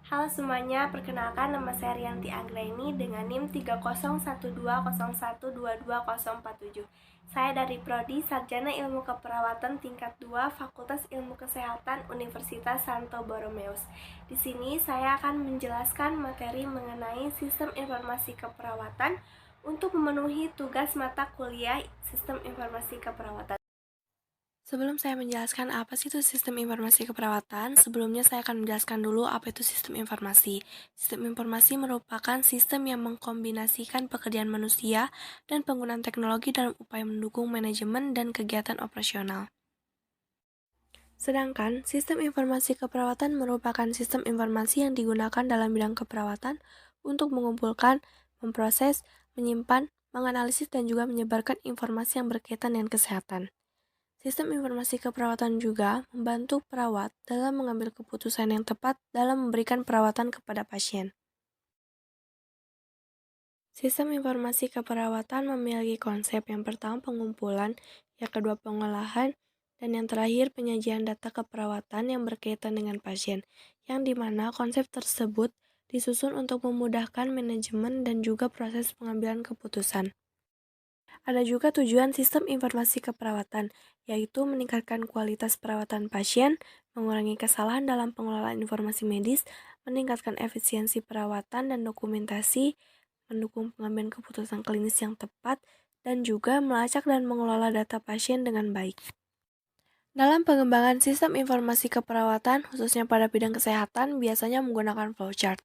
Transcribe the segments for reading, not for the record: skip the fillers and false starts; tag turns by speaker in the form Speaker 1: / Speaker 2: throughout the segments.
Speaker 1: Halo semuanya, perkenalkan nama saya Rianti Anggraini dengan NIM 3012012122047. Saya dari Prodi Sarjana Ilmu Keperawatan tingkat 2 Fakultas Ilmu Kesehatan Universitas Santo Borromeus. Di sini saya akan menjelaskan materi mengenai sistem informasi keperawatan untuk memenuhi tugas mata kuliah Sistem Informasi Keperawatan. Sebelum saya menjelaskan apa sih itu sistem informasi keperawatan, sebelumnya saya akan menjelaskan dulu apa itu sistem informasi. Sistem informasi merupakan sistem yang mengkombinasikan pekerjaan manusia dan penggunaan teknologi dalam upaya mendukung manajemen dan kegiatan operasional. Sedangkan sistem informasi keperawatan merupakan sistem informasi yang digunakan dalam bidang keperawatan untuk mengumpulkan, memproses, menyimpan, menganalisis, dan juga menyebarkan informasi yang berkaitan dengan kesehatan. Sistem informasi keperawatan juga membantu perawat dalam mengambil keputusan yang tepat dalam memberikan perawatan kepada pasien. Sistem informasi keperawatan memiliki konsep yang pertama pengumpulan, yang kedua pengolahan, dan yang terakhir penyajian data keperawatan yang berkaitan dengan pasien, yang dimana konsep tersebut disusun untuk memudahkan manajemen dan juga proses pengambilan keputusan. Ada juga tujuan sistem informasi keperawatan, yaitu meningkatkan kualitas perawatan pasien, mengurangi kesalahan dalam pengelolaan informasi medis, meningkatkan efisiensi perawatan dan dokumentasi, mendukung pengambilan keputusan klinis yang tepat, dan juga melacak dan mengelola data pasien dengan baik. Dalam pengembangan sistem informasi keperawatan, khususnya pada bidang kesehatan, biasanya menggunakan flowchart.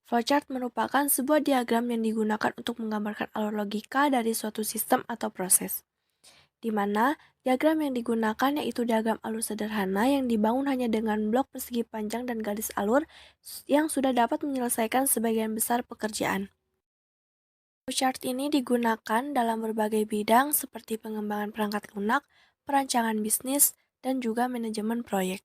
Speaker 1: Flowchart merupakan sebuah diagram yang digunakan untuk menggambarkan alur logika dari suatu sistem atau proses. Di mana diagram yang digunakan yaitu diagram alur sederhana yang dibangun hanya dengan blok persegi panjang dan garis alur yang sudah dapat menyelesaikan sebagian besar pekerjaan. Flowchart ini digunakan dalam berbagai bidang seperti pengembangan perangkat lunak, perancangan bisnis, dan juga manajemen proyek.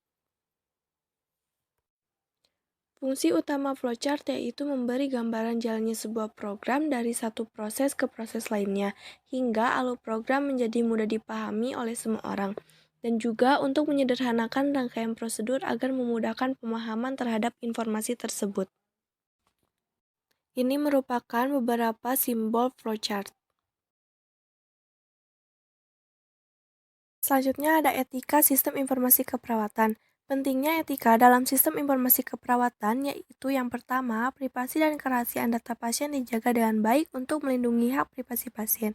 Speaker 1: Fungsi utama flowchart yaitu memberi gambaran jalannya sebuah program dari satu proses ke proses lainnya, hingga alur program menjadi mudah dipahami oleh semua orang, dan juga untuk menyederhanakan rangkaian prosedur agar memudahkan pemahaman terhadap informasi tersebut. Ini merupakan beberapa simbol flowchart. Selanjutnya ada etika sistem informasi keperawatan. Pentingnya etika dalam sistem informasi keperawatan yaitu yang pertama, privasi dan kerahasiaan data pasien dijaga dengan baik untuk melindungi hak privasi pasien.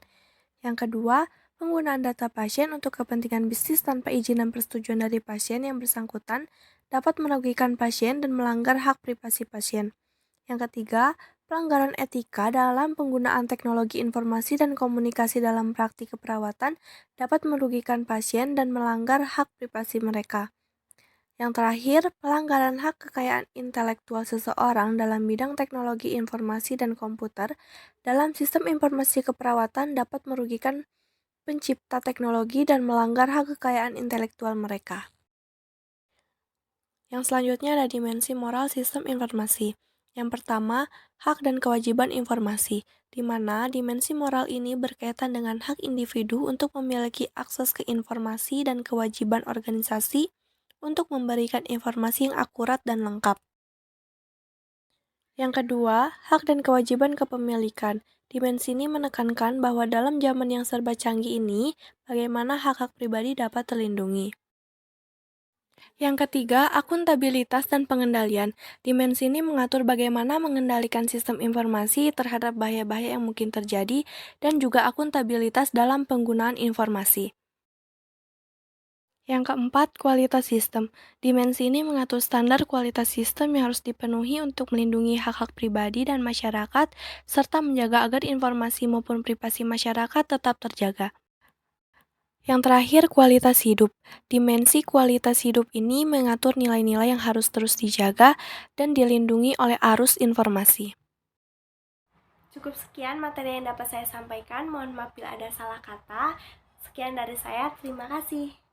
Speaker 1: Yang kedua, penggunaan data pasien untuk kepentingan bisnis tanpa izin dan persetujuan dari pasien yang bersangkutan dapat merugikan pasien dan melanggar hak privasi pasien. Yang ketiga, pelanggaran etika dalam penggunaan teknologi informasi dan komunikasi dalam praktik keperawatan dapat merugikan pasien dan melanggar hak privasi mereka. Yang terakhir, pelanggaran hak kekayaan intelektual seseorang dalam bidang teknologi informasi dan komputer dalam sistem informasi keperawatan dapat merugikan pencipta teknologi dan melanggar hak kekayaan intelektual mereka. Yang selanjutnya ada dimensi moral sistem informasi. Yang pertama, hak dan kewajiban informasi, di mana dimensi moral ini berkaitan dengan hak individu untuk memiliki akses ke informasi dan kewajiban organisasi untuk memberikan informasi yang akurat dan lengkap. Yang kedua, hak dan kewajiban kepemilikan. Dimensi ini menekankan bahwa dalam zaman yang serba canggih ini, bagaimana hak-hak pribadi dapat terlindungi. Yang ketiga, akuntabilitas dan pengendalian. Dimensi ini mengatur bagaimana mengendalikan sistem informasi terhadap bahaya-bahaya yang mungkin terjadi dan juga akuntabilitas dalam penggunaan informasi. Yang keempat, kualitas sistem. Dimensi ini mengatur standar kualitas sistem yang harus dipenuhi untuk melindungi hak-hak pribadi dan masyarakat, serta menjaga agar informasi maupun privasi masyarakat tetap terjaga. Yang terakhir, kualitas hidup. Dimensi kualitas hidup ini mengatur nilai-nilai yang harus terus dijaga dan dilindungi oleh arus informasi. Cukup sekian materi yang dapat saya sampaikan. Mohon maaf bila ada salah kata. Sekian dari saya, terima kasih.